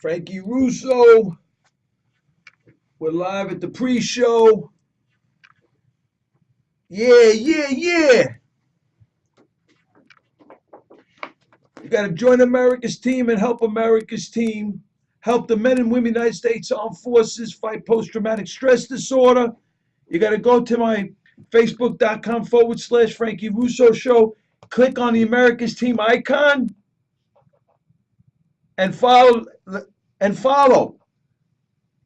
Frankie Russo. We're live at the pre-show. Yeah. You got to join America's team and help America's team. Help the men and women of the United States Armed Forces fight post-traumatic stress disorder. You got to go to my facebook.com/Frankie Russo Show. Click on the America's Team icon and follow.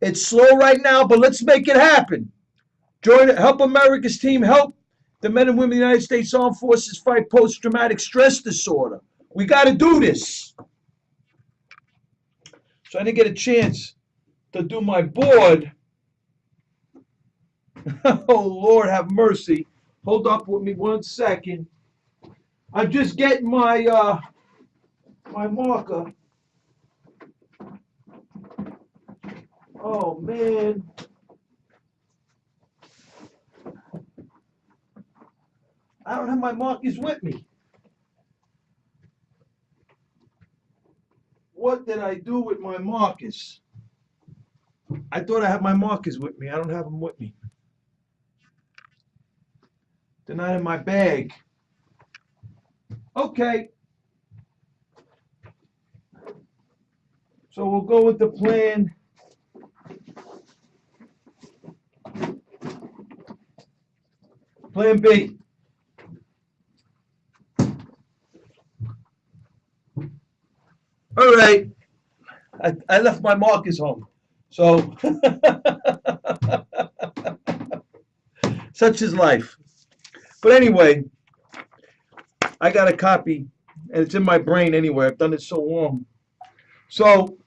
It's slow right now, but let's make it happen. Join it. Help America's team. Help the men and women of the United States Armed Forces fight post-traumatic stress disorder. We got to do this. So I didn't get a chance to do my board. Oh, Lord, have mercy. Hold up with me 1 second. I'm just getting my my marker. Oh, man. I don't have my markers with me. What did I do with my markers? I thought I had my markers with me. I don't have them with me. They're not in my bag. Okay. So we'll go with the plan. Plan B. All right. I left my markers home. So, such is life. But anyway, I got a copy, and it's in my brain anyway. I've done it so long. So,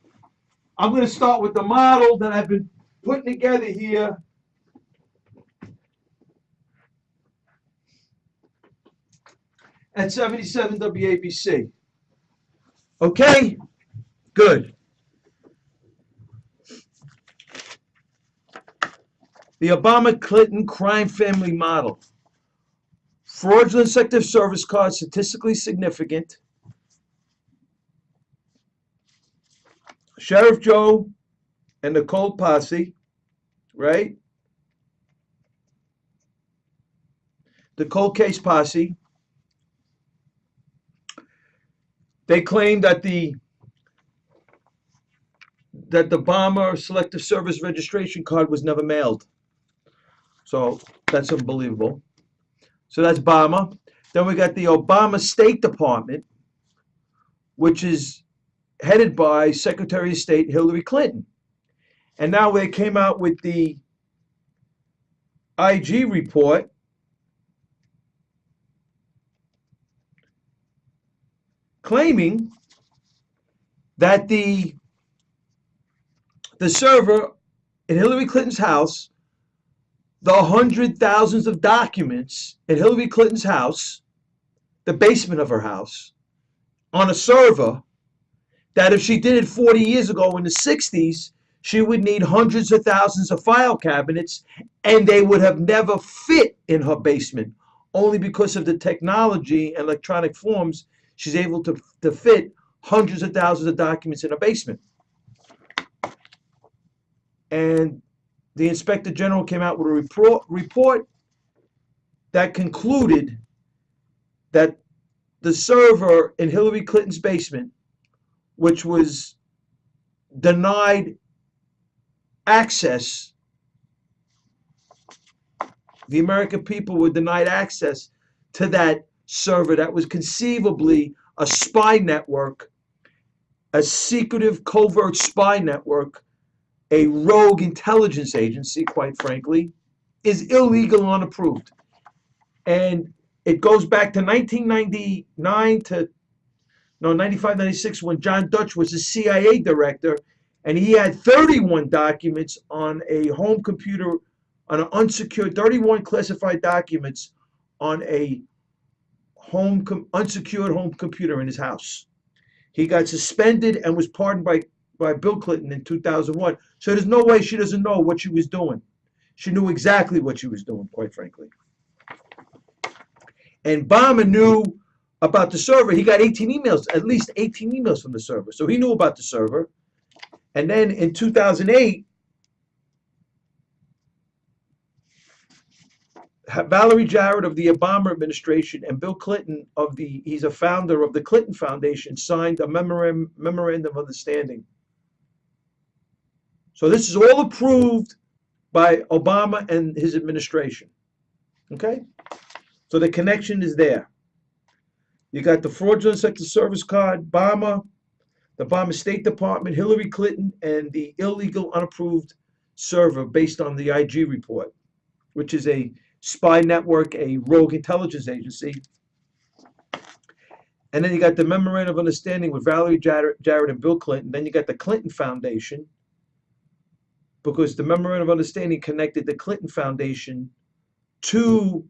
I'm going to start with the model that I've been putting together here. At 77 WABC. Okay? Good. The Obama-Clinton crime family model. Fraudulent Sector of Service card, statistically significant. Sheriff Joe and the Cold Posse, right? The Cold Case Posse. They claim that the bomber selective service registration card was never mailed. So that's unbelievable. So that's Obama. Then we got the Obama State Department, which is headed by Secretary of State Hillary Clinton. And now they came out with the IG report claiming that the server in Hillary Clinton's house, the hundred thousands of documents in Hillary Clinton's house, the basement of her house, on a server, that if she did it 40 years ago in the 60s, she would need hundreds of thousands of file cabinets, and they would have never fit in her basement, only because of the technology and electronic forms. She's able to fit hundreds of thousands of documents in a basement. And the Inspector General came out with a report that concluded that the server in Hillary Clinton's basement, which was denied access, the American people were denied access to that server that was conceivably a spy network, a secretive, covert spy network, a rogue intelligence agency, quite frankly, is illegal and unapproved. And it goes back to 1999 to 95, 96, when John Dutch was the CIA director, and he had 31 documents on a home computer, on an unsecured, 31 classified documents on a unsecured home computer in his house. He got suspended and was pardoned by Bill Clinton in 2001. So there's no way she doesn't know what she was doing. She knew exactly what she was doing, quite frankly. And Obama knew about the server. He got 18 emails, at least 18 emails from the server. So he knew about the server. And then in 2008, Valerie Jarrett of the Obama administration and Bill Clinton he's a founder of the Clinton Foundation, signed a memorandum of understanding. So this is all approved by Obama and his administration. Okay? So the connection is there. You got the fraudulent sector service card, Obama, the Obama State Department, Hillary Clinton, and the illegal unapproved server based on the IG report, which is a spy network, a rogue intelligence agency. And then you got the memorandum of understanding with Valerie Jarrett and Bill Clinton. Then you got the Clinton Foundation, because the memorandum of understanding connected the Clinton Foundation to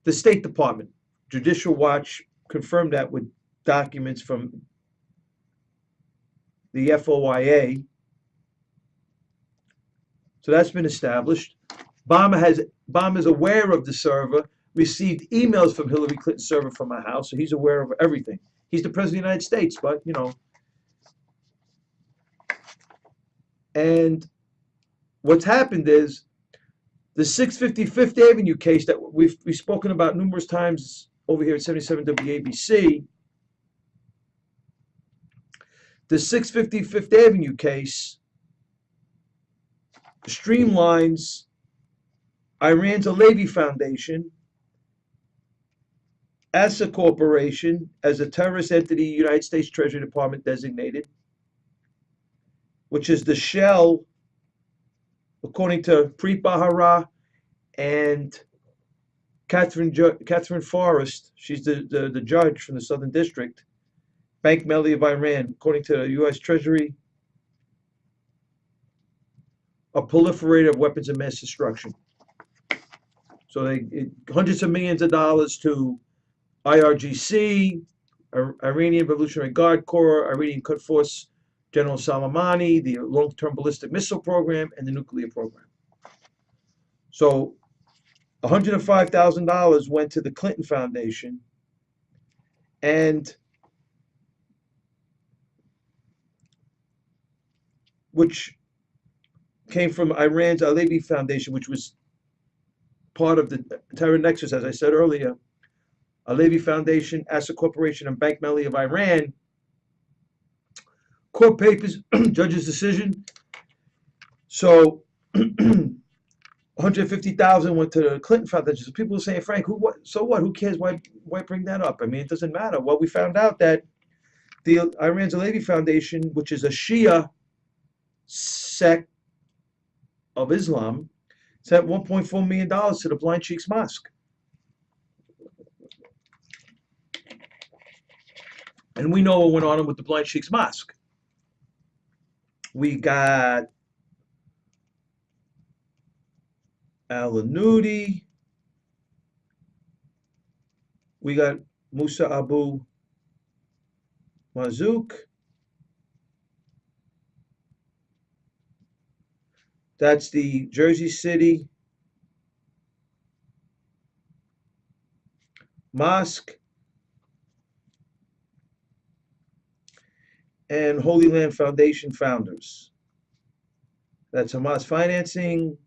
the State Department. Judicial Watch confirmed that with documents from the FOIA. So that's been established. Obama is aware of the server, received emails from Hillary Clinton's server from my house, so he's aware of everything. He's the President of the United States, but, you know. And what's happened is the 650 Fifth Avenue case that we've spoken about numerous times over here at 77 WABC, the 650 Fifth Avenue case streamlines Iran's Alevi Foundation as a corporation, as a terrorist entity, United States Treasury Department designated, which is the shell, according to Preet Bharara and Catherine Forrest, she's the judge from the Southern District, Bank Melli of Iran, according to the U.S. Treasury, a proliferator of weapons of mass destruction. So hundreds of millions of dollars to IRGC, Iranian Revolutionary Guard Corps, Iranian Quds Force General Soleimani, the long-term ballistic missile program, and the nuclear program. So $105,000 went to the Clinton Foundation, and which came from Iran's Alevi Foundation, which was part of the terror nexus, as I said earlier. Alevi Foundation, Assa Corporation, and Bank Melli of Iran. Court papers, judge's decision. So 150,000 went to the Clinton Foundation. So people are saying, Frank, so what? Who cares? Why bring that up? I mean, it doesn't matter. Well, we found out that the Iran's Alevi Foundation, which is a Shia sect of Islam, sent $1.4 million to the Blind Sheikh's Mosque. And we know what went on with the Blind Sheikh's Mosque. We got Al-Anudi. We got Musa Abu Marzouk. That's the Jersey City Mosque. And Holy Land Foundation founders. That's Hamas Financing,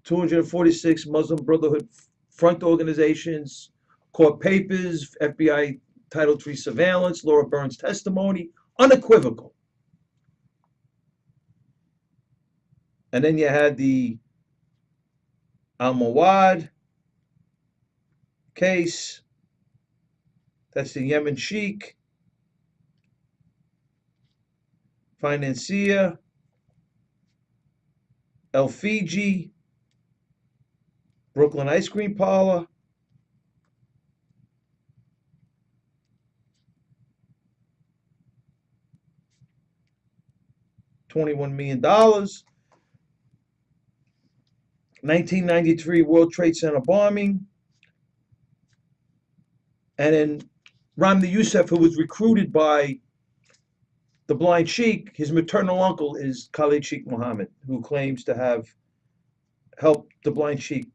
246 Muslim Brotherhood front organizations, court papers, FBI Title III surveillance, Laura Burns testimony, unequivocal. And then you had the Al-Mawad case. That's the Yemen Sheikh. Financier, El Fiji, Brooklyn Ice Cream Parlor, $21 million, 1993 World Trade Center bombing, and then Ramzi Youssef, who was recruited by the Blind Sheikh, his maternal uncle is Khalid Sheikh Mohammed, who claims to have helped the Blind Sheikh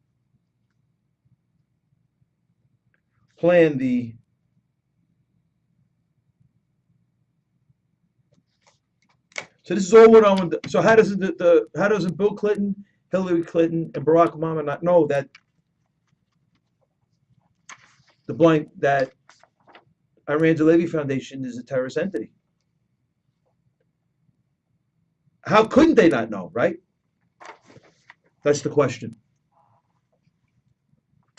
plan the So this is all what I want. So how does how doesn't Bill Clinton, Hillary Clinton, and Barack Obama not know that that Iran's Levy Foundation is a terrorist entity? How couldn't they not know, right? That's the question.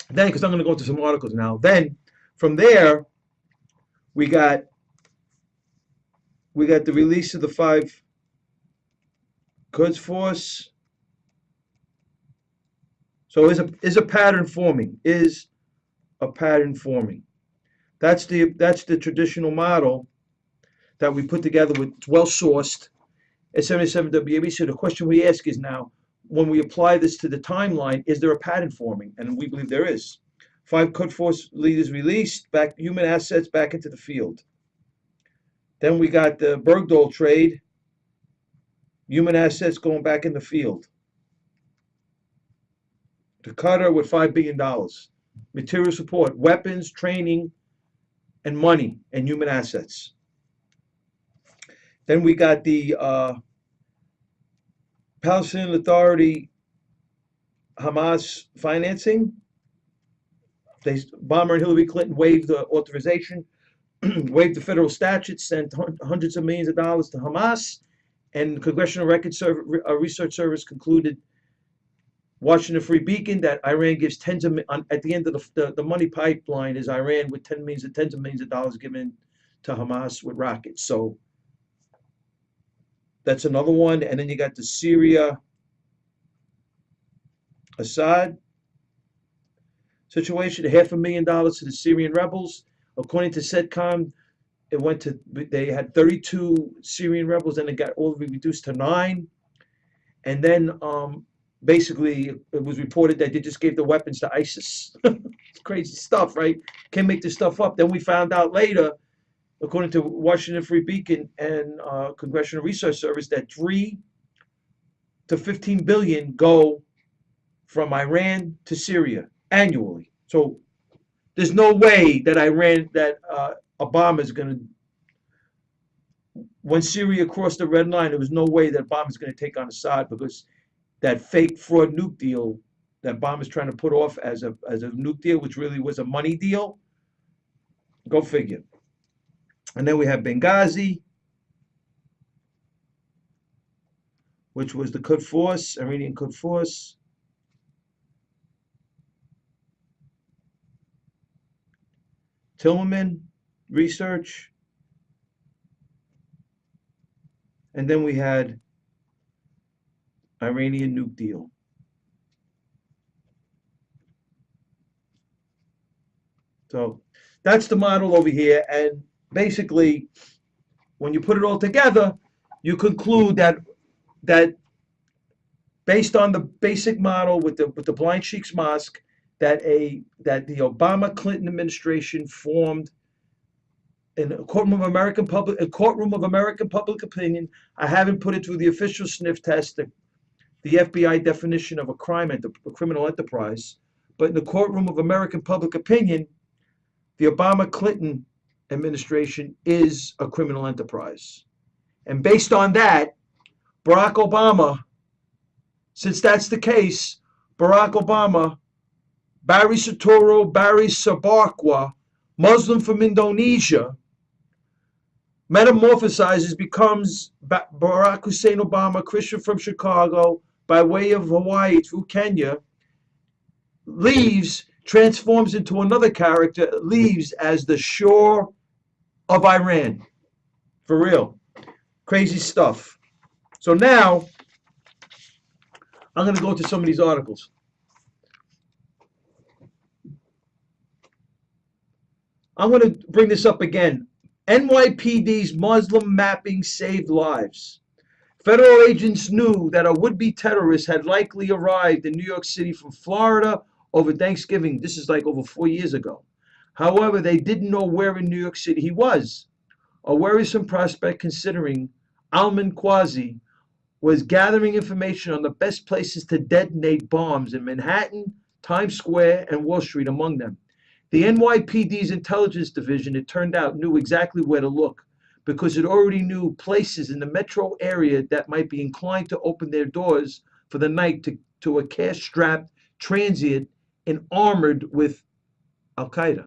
Then, because I'm going to go into some articles now. Then, from there, we got the release of the 5 Quds Force. So is a pattern forming? Is a pattern forming? That's the traditional model that we put together with well sourced at 77 WAB. So the question we ask is now, when we apply this to the timeline, is there a pattern forming? And we believe there is. 5 Quds Force leaders released, back human assets back into the field. Then we got the Bergdahl trade, human assets going back in the field. To Qatar with $5 billion. Material support, weapons, training, and money, and human assets. Then we got the Palestinian Authority Hamas financing. Obama and Hillary Clinton waived the authorization, waived the federal statutes, sent hundreds of millions of dollars to Hamas, and the Congressional Research Service concluded, watching the Free Beacon, that Iran gives tens of at the end of the money pipeline is Iran with tens of millions of dollars given to Hamas with rockets. So that's another one. And then you got the Syria Assad situation, $500,000 to the Syrian rebels. According to CENTCOM, they had 32 Syrian rebels, and it got all reduced to 9. And then basically it was reported that they just gave the weapons to ISIS. It's crazy stuff, right? Can't make this stuff up. Then we found out later, according to Washington Free Beacon and Congressional Research Service, that 3 to 15 billion go from Iran to Syria annually. So there's no way that Obama is going to, when Syria crossed the red line, there was no way that Obama is going to take on Assad, because that fake fraud nuke deal that Obama's trying to put off as a nuke deal, which really was a money deal. Go figure. And then we have Benghazi, which was the Quds Force, Iranian Quds Force. Tillman research. And then we had Iranian nuke deal. So that's the model over here. And basically, when you put it all together, you conclude that based on the basic model with the Blind Sheikh's Mosque, that the Obama-Clinton administration formed in a courtroom of American public opinion. I haven't put it through the official sniff test, the FBI definition of a criminal enterprise, but in the courtroom of American public opinion, the Obama-Clinton administration is a criminal enterprise. And based on that, Barack Obama, since that's the case, Barack Obama, Barry Soetoro, Barry Sabarkwa, Muslim from Indonesia, metamorphosizes, becomes Barack Hussein Obama, Christian from Chicago, by way of Hawaii through Kenya, leaves, transforms into another character, leaves as the Shah of Iran. For real. Crazy stuff. So now, I'm going to go to some of these articles. I'm going to bring this up again. NYPD's Muslim mapping saved lives. Federal agents knew that a would-be terrorist had likely arrived in New York City from Florida over Thanksgiving. This is like over 4 years ago. However, they didn't know where in New York City he was. A worrisome prospect, considering Alman Quasi was gathering information on the best places to detonate bombs in Manhattan, Times Square, and Wall Street among them. The NYPD's intelligence division, it turned out, knew exactly where to look, because it already knew places in the metro area that might be inclined to open their doors for the night to a cash-strapped transient and armored with Al Qaeda.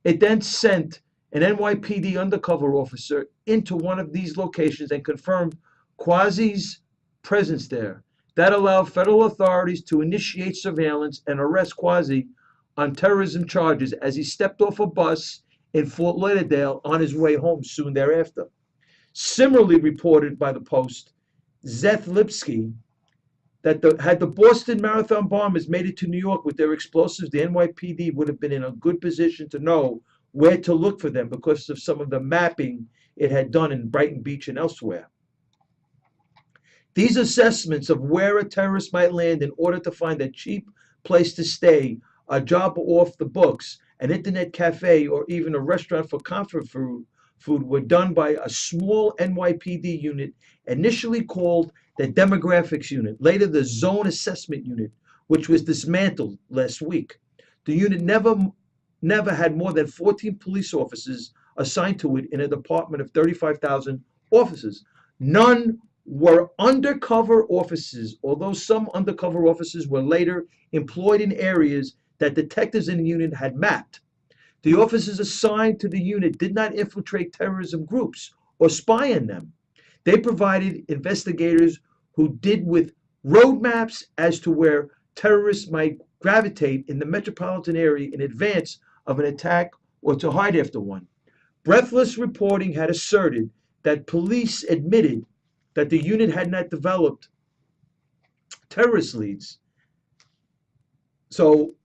It then sent an NYPD undercover officer into one of these locations and confirmed Quasi's presence there. That allowed federal authorities to initiate surveillance and arrest Quasi on terrorism charges as he stepped off a bus in Fort Lauderdale on his way home soon thereafter. Similarly reported by the Post, Zeth Lipsky, that had the Boston Marathon bombers made it to New York with their explosives, the NYPD would have been in a good position to know where to look for them because of some of the mapping it had done in Brighton Beach and elsewhere. These assessments of where a terrorist might land in order to find a cheap place to stay, a job off the books, an internet cafe, or even a restaurant for comfort food were done by a small NYPD unit initially called the Demographics Unit, later the Zone Assessment Unit, which was dismantled last week. The unit never had more than 14 police officers assigned to it in a department of 35,000 officers. None were undercover officers, although some undercover officers were later employed in areas that detectives in the unit had mapped. The officers assigned to the unit did not infiltrate terrorism groups or spy on them. They provided investigators who did with roadmaps as to where terrorists might gravitate in the metropolitan area in advance of an attack or to hide after one. Breathless reporting had asserted that police admitted that the unit had not developed terrorist leads. So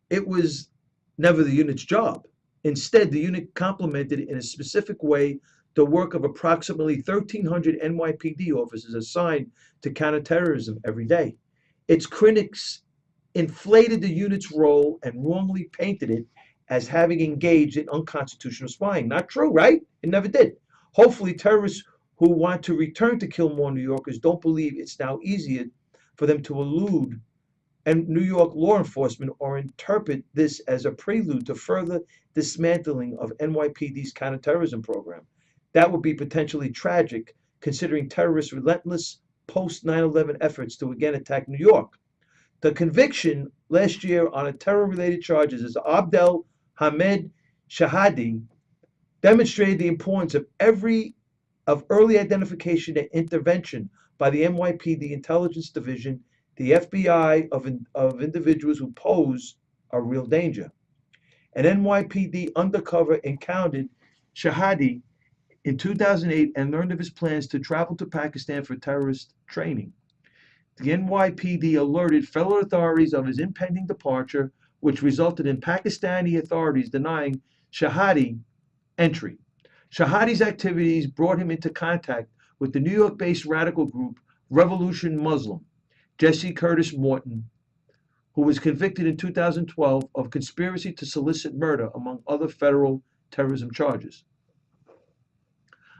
it was never the unit's job. Instead, the unit complemented in a specific way the work of approximately 1,300 NYPD officers assigned to counterterrorism every day. Its critics inflated the unit's role and wrongly painted it as having engaged in unconstitutional spying. Not true, right? It never did. Hopefully, terrorists who want to return to kill more New Yorkers don't believe it's now easier for them to elude and New York law enforcement or interpret this as a prelude to further dismantling of NYPD's counterterrorism program. That would be potentially tragic considering terrorists' relentless post 9/11 efforts to again attack New York. The conviction last year on a terror-related charges as Abdel Hamed Shahadi demonstrated the importance of early identification and intervention by the NYPD Intelligence Division, the FBI, of individuals who pose a real danger. An NYPD undercover encountered Shahadi in 2008 and learned of his plans to travel to Pakistan for terrorist training. The NYPD alerted federal authorities of his impending departure, which resulted in Pakistani authorities denying Shahadi entry. Shahadi's activities brought him into contact with the New York-based radical group Revolution Muslim, Jesse Curtis Morton, who was convicted in 2012 of conspiracy to solicit murder, among other federal terrorism charges.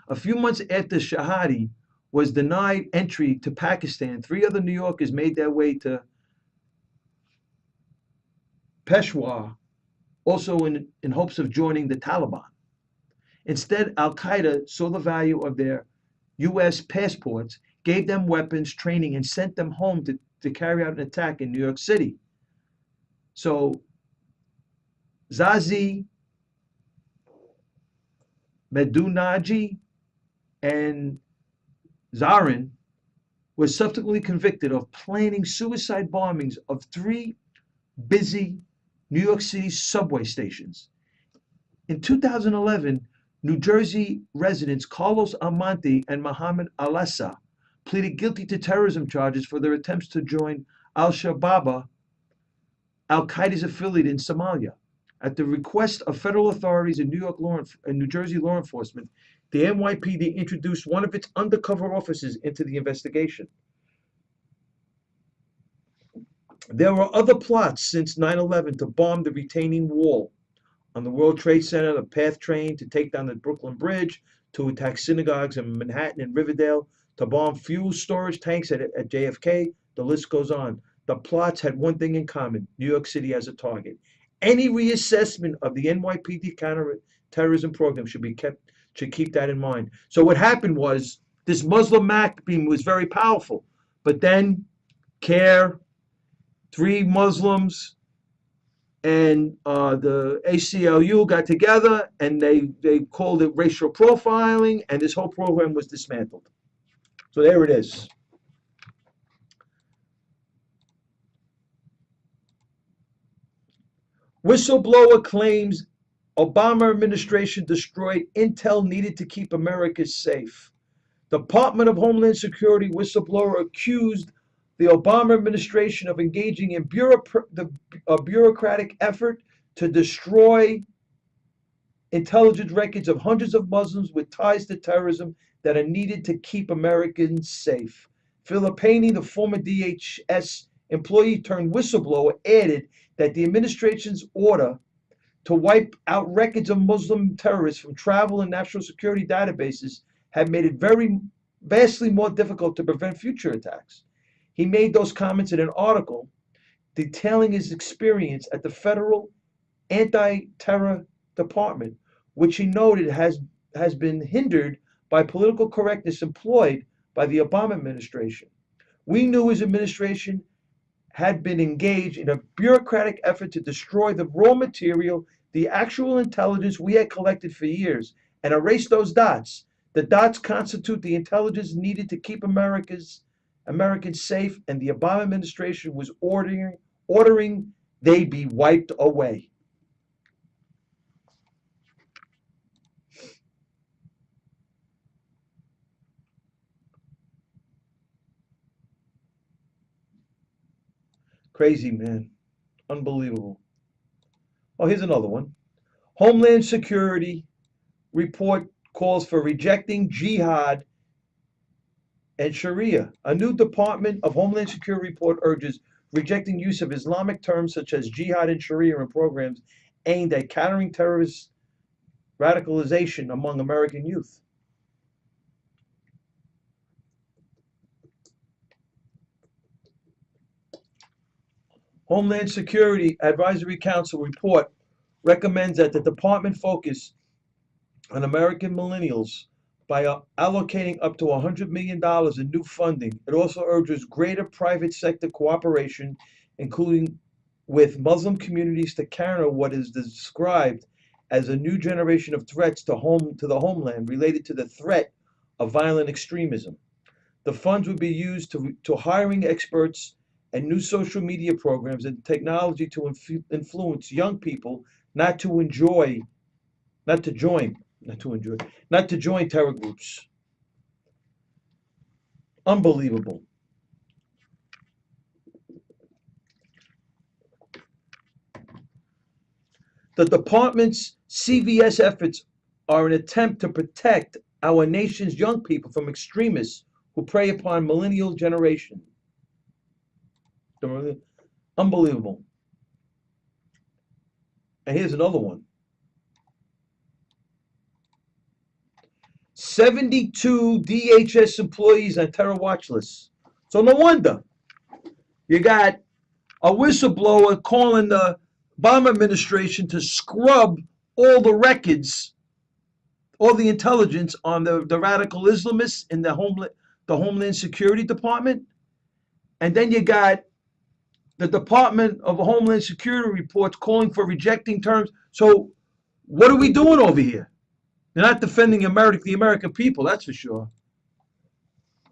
A few months after Shahadi was denied entry to Pakistan, 3 other New Yorkers made their way to Peshawar, also in hopes of joining the Taliban. Instead, Al Qaeda saw the value of their U.S. passports, gave them weapons, training, and sent them home to carry out an attack in New York City. So, Zazi Medunaji and Zarin was subsequently convicted of planning suicide bombings of 3 busy New York City subway stations. In 2011, New Jersey residents Carlos Almonte and Mohammed Alessa pleaded guilty to terrorism charges for their attempts to join Al-Shabaab, Al-Qaeda's affiliate in Somalia. At the request of federal authorities and New Jersey law enforcement, the NYPD introduced one of its undercover officers into the investigation. There were other plots since 9/11 to bomb the retaining wall on the World Trade Center, the PATH train, to take down the Brooklyn Bridge, to attack synagogues in Manhattan and Riverdale, to bomb fuel storage tanks at JFK. The list goes on. The plots had one thing in common: New York City as a target. Any reassessment of the NYPD counterterrorism program should Should keep that in mind. So what happened was this Muslim MAC beam was very powerful, but then CARE, three Muslims, and the ACLU got together and they called it racial profiling, and this whole program was dismantled. So there it is. Whistleblower claims Obama administration destroyed intel needed to keep America safe. Department of Homeland Security whistleblower accused the Obama administration of engaging in a bureaucratic effort to destroy intelligence records of hundreds of Muslims with ties to terrorism that are needed to keep Americans safe. Filippini, the former DHS employee turned whistleblower, added that the administration's order to wipe out records of Muslim terrorists from travel and national security databases had made it vastly more difficult to prevent future attacks. He made those comments in an article detailing his experience at the Federal Anti-Terror Department, which he noted has been hindered by political correctness employed by the Obama administration. We knew his administration had been engaged in a bureaucratic effort to destroy the raw material, the actual intelligence we had collected for years, and erase those dots. The dots constitute the intelligence needed to keep Americans safe, and the Obama administration was ordering they be wiped away. Crazy, man. Unbelievable. Oh, here's another one. Homeland Security report calls for rejecting jihad and Sharia. A new Department of Homeland Security report urges rejecting use of Islamic terms such as jihad and Sharia in programs aimed at countering terrorist radicalization among American youth. Homeland Security Advisory Council report recommends that the department focus on American millennials by allocating up to $100 million in new funding. It also urges greater private sector cooperation, including with Muslim communities, to counter what is described as a new generation of threats to the homeland related to the threat of violent extremism. The funds would be used to hiring experts and new social media programs and technology to influence young people not to join terror groups. Unbelievable. The department's CVS efforts are an attempt to protect our nation's young people from extremists who prey upon millennial generation. Unbelievable. And here's another one. 72 DHS employees on terror watch lists. So no wonder you got a whistleblower calling the Obama administration to scrub all the records, all the intelligence on the radical Islamists in the Homeland Security Department. And then you got the Department of Homeland Security reports calling for rejecting terms. So what are we doing over here? They're not defending the American people, that's for sure.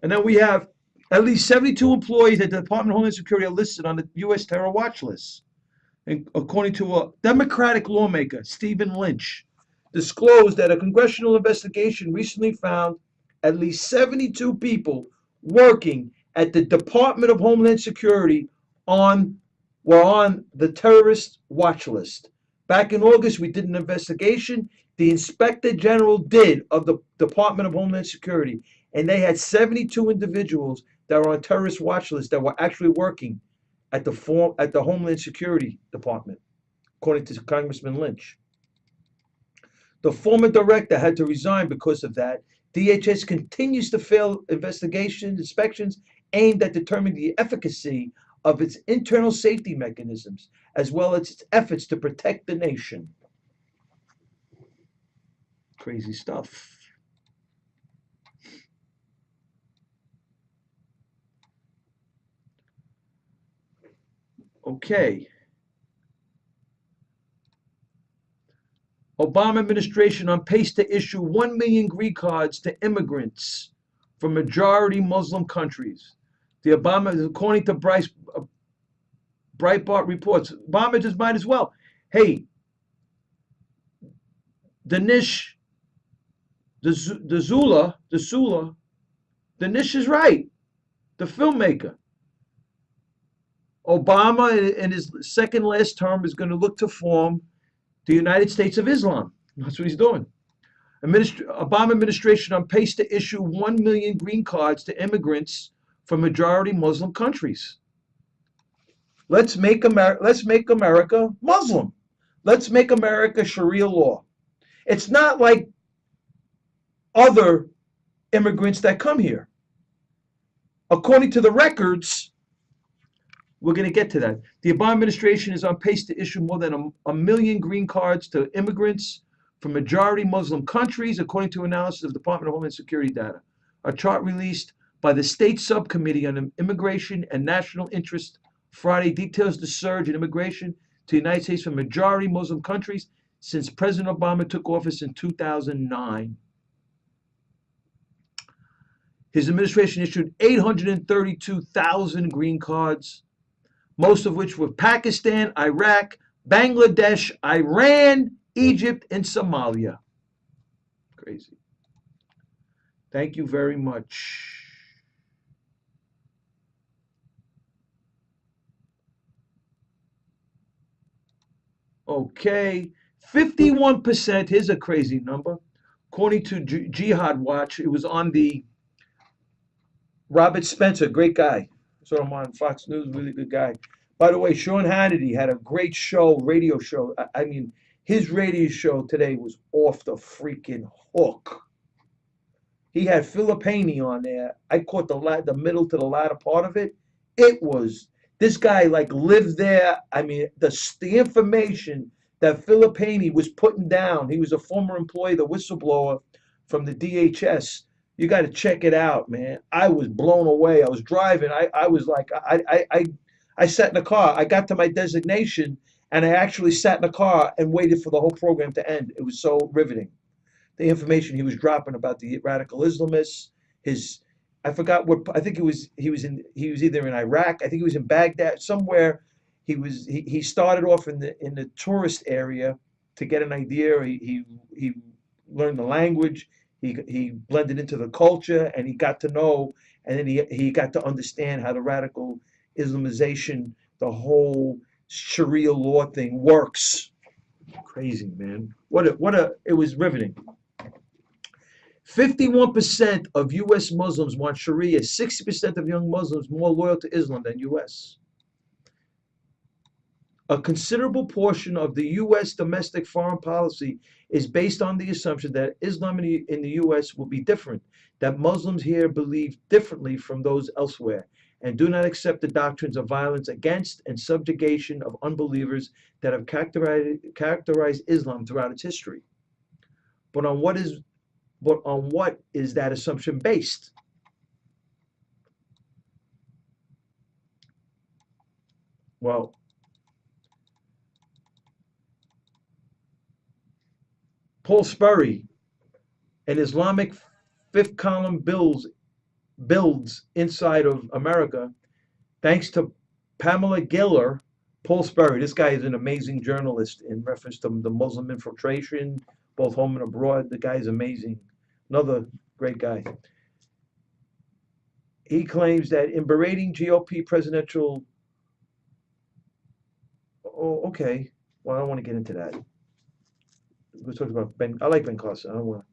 And then we have at least 72 employees at the Department of Homeland Security are listed on the U.S. terror watch list. And according to a Democratic lawmaker, Stephen Lynch, disclosed that a congressional investigation recently found at least 72 people working at the Department of Homeland Security were on the terrorist watch list. Back in August, we did an investigation. The Inspector General did of the Department of Homeland Security, and they had 72 individuals that were on terrorist watch list that were actually working at the Homeland Security Department, according to Congressman Lynch. The former director had to resign because of that. DHS continues to fail inspections aimed at determining the efficacy of its internal safety mechanisms, as well as its efforts to protect the nation. Crazy stuff. Okay. Obama administration on pace to issue 1 million green cards to immigrants from majority Muslim countries. The Obama, according to Breitbart reports, Obama just might as well. Hey, Danish, Danish is right, the filmmaker. Obama, in his second last term, is going to look to form the United States of Islam. That's what he's doing. Obama administration on pace to issue 1 million green cards to immigrants from majority Muslim countries. Let's make America Muslim. Let's make America Sharia law. It's not like other immigrants that come here. According to the records, we're going to get to that. The Obama administration is on pace to issue more than a million green cards to immigrants from majority Muslim countries, according to analysis of the Department of Homeland Security data. A chart released by the State Subcommittee on Immigration and National Interest Friday details the surge in immigration to the United States from majority Muslim countries since President Obama took office in 2009. His administration issued 832,000 green cards, most of which were Pakistan, Iraq, Bangladesh, Iran, Egypt, and Somalia. Crazy. Thank you very much. Okay, 51%, here's a crazy number. According to Jihad Watch, it was on the Robert Spencer, great guy. Saw him on Fox News, really good guy. By the way, Sean Hannity had a great show, radio show. I mean, his radio show today was off the freaking hook. He had Philip Haney on there. I caught the middle to the latter part of it. It was, this guy like lived there. I mean, the information that Philip Haney was putting down, he was a former employee, the whistleblower from the DHS. You got to check it out, man. I was blown away. I was driving. I was like, I sat in the car. I got to my designation, and I actually sat in the car and waited for the whole program to end. It was so riveting. The information he was dropping about the radical Islamists, I forgot what, I think he was either in Iraq, I think he was in Baghdad, somewhere. He started off in the tourist area to get an idea. He learned the language. He blended into the culture, and he got to know, and then he got to understand how the radical Islamization, the whole Sharia law thing works. Crazy, man. It was riveting. 51% of U.S. Muslims want Sharia. 60% of young Muslims more loyal to Islam than U.S. A considerable portion of the U.S. domestic foreign policy is based on the assumption that Islam in the U.S. will be different, that Muslims here believe differently from those elsewhere, and do not accept the doctrines of violence against and subjugation of unbelievers that have characterized Islam throughout its history. But on what is that assumption based? Well, Paul Sperry, an Islamic fifth column builds inside of America, thanks to Pamela Giller. Paul Sperry, this guy is an amazing journalist in reference to the Muslim infiltration, both home and abroad. The guy is amazing. Another great guy. He claims that in berating GOP presidential, oh, okay, well, I don't want to get into that. We're talking about I like Ben Carson. I don't want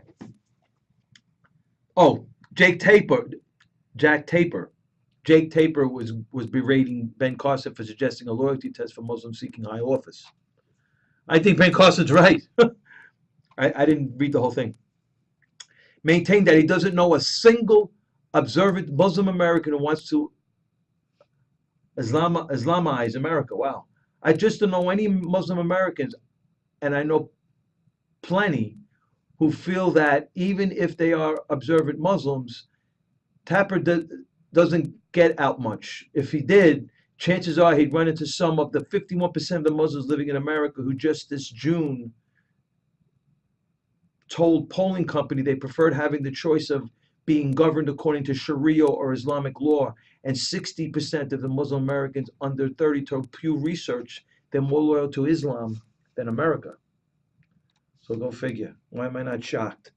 to. Oh, Jack Taper was berating Ben Carson for suggesting a loyalty test for Muslims seeking high office. I think Ben Carson's right. I didn't read the whole thing. Maintained that he doesn't know a single observant Muslim American who wants to Islamize America. Wow. I just don't know any Muslim Americans, and I know plenty, who feel that even if they are observant Muslims, Tapper doesn't get out much. If he did, chances are he'd run into some of the 51% of the Muslims living in America who just this June told polling company they preferred having the choice of being governed according to Sharia or Islamic law. And 60% of the Muslim Americans under 30 told Pew Research they're more loyal to Islam than America. So go figure. Why am I not shocked?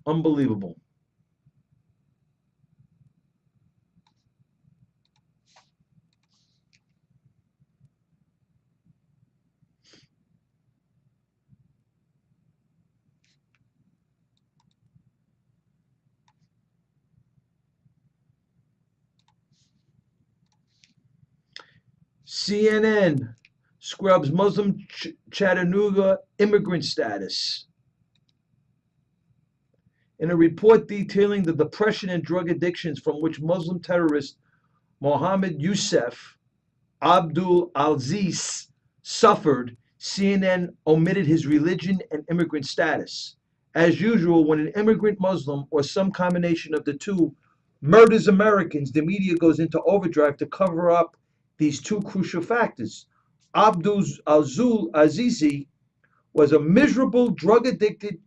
Unbelievable. CNN scrubs Muslim Chattanooga immigrant status. In a report detailing the depression and drug addictions from which Muslim terrorist Mohammed Youssef Abdul Aziz suffered, CNN omitted his religion and immigrant status. As usual, when an immigrant Muslim or some combination of the two murders Americans, the media goes into overdrive to cover up these two crucial factors. Abdul Azizi was a miserable, drug-addicted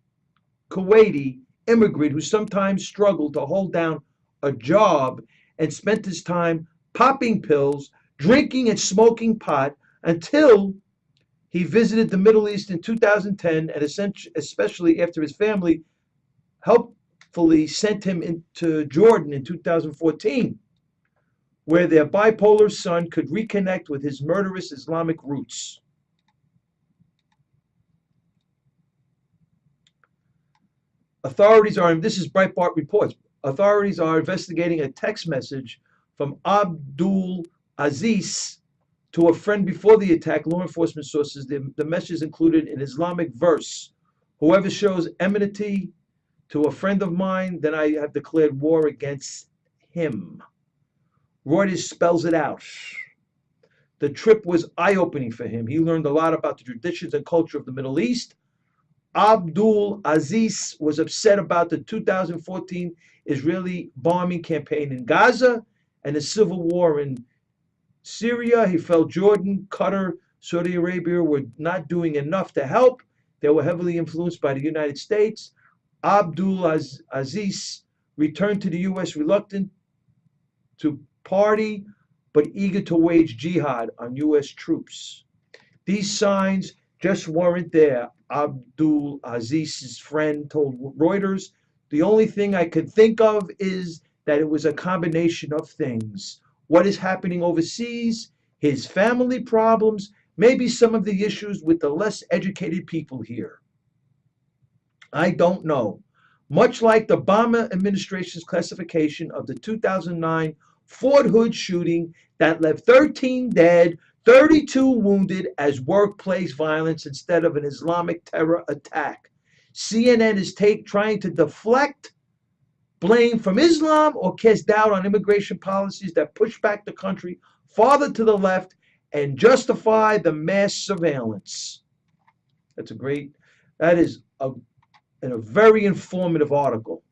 Kuwaiti immigrant who sometimes struggled to hold down a job and spent his time popping pills, drinking and smoking pot until he visited the Middle East in 2010, and especially after his family helpfully sent him into Jordan in 2014, where their bipolar son could reconnect with his murderous Islamic roots. Authorities are, this is Breitbart reports, authorities are investigating a text message from Abdul Aziz to a friend before the attack. Law enforcement sources, the message included an Islamic verse: whoever shows enmity to a friend of mine, then I have declared war against him. Reuters spells it out. The trip was eye-opening for him. He learned a lot about the traditions and culture of the Middle East. Abdul Aziz was upset about the 2014 Israeli bombing campaign in Gaza and the civil war in Syria. He felt Jordan, Qatar, Saudi Arabia were not doing enough to help. They were heavily influenced by the United States. Abdul Aziz returned to the U.S. reluctant to party, but eager to wage jihad on U.S. troops. These signs just weren't there, Abdul Aziz's friend told Reuters. The only thing I could think of is that it was a combination of things. What is happening overseas, his family problems, maybe some of the issues with the less educated people here. I don't know. Much like the Obama administration's classification of the 2009 Fort Hood shooting that left 13 dead, 32 wounded as workplace violence instead of an Islamic terror attack. CNN is trying to deflect blame from Islam or cast doubt on immigration policies that push back the country farther to the left and justify the mass surveillance. That is a very informative article.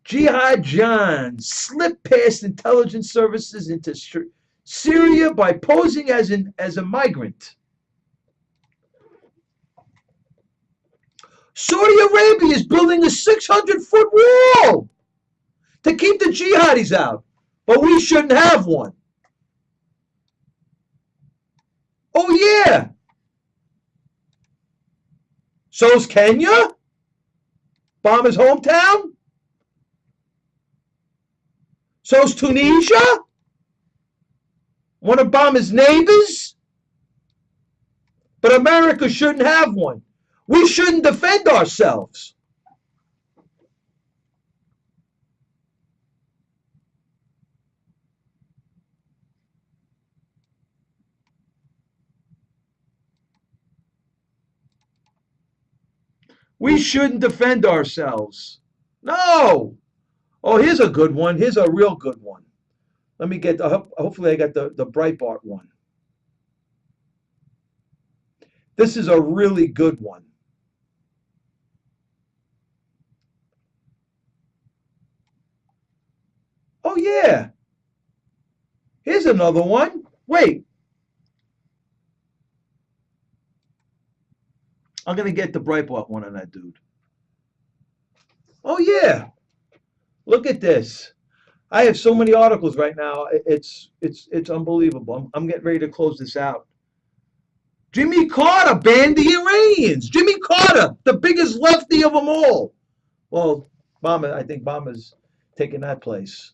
Jihad John slipped past intelligence services into Syria by posing as a migrant. Saudi Arabia is building a 600-foot wall to keep the jihadis out, but we shouldn't have one. Oh yeah. So's Kenya, Obama's hometown. So's Tunisia, one of Obama's neighbors. But America shouldn't have one. We shouldn't defend ourselves. We shouldn't defend ourselves. No. Oh, here's a good one. Here's a real good one. Let me get hopefully I got the Breitbart one. This is a really good one. Oh yeah. Here's another one. Wait. I'm gonna get the Breitbart one on that dude. Oh yeah. Look at this. I have so many articles right now. It's unbelievable. I'm getting ready to close this out. Jimmy Carter banned the Iranians. Jimmy Carter, the biggest lefty of them all. Well, I think Obama's taking that place.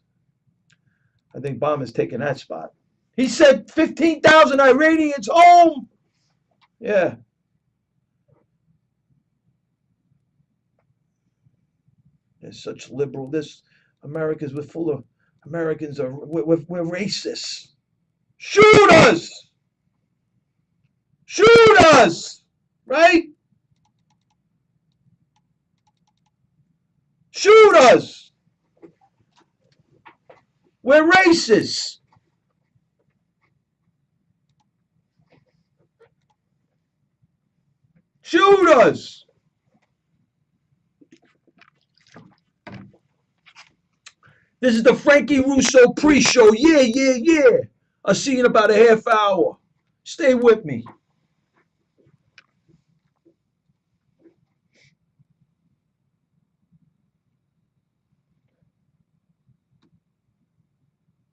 I think Obama's taking that spot. He said 15,000 Iranians home. Yeah. There's such liberal. Americans, we're full of Americans we're racist. Shoot us! Shoot us! Right? Shoot us! We're racist. Shoot us! This is the Frankie Russo pre-show. Yeah. I'll see you in about a half hour. Stay with me.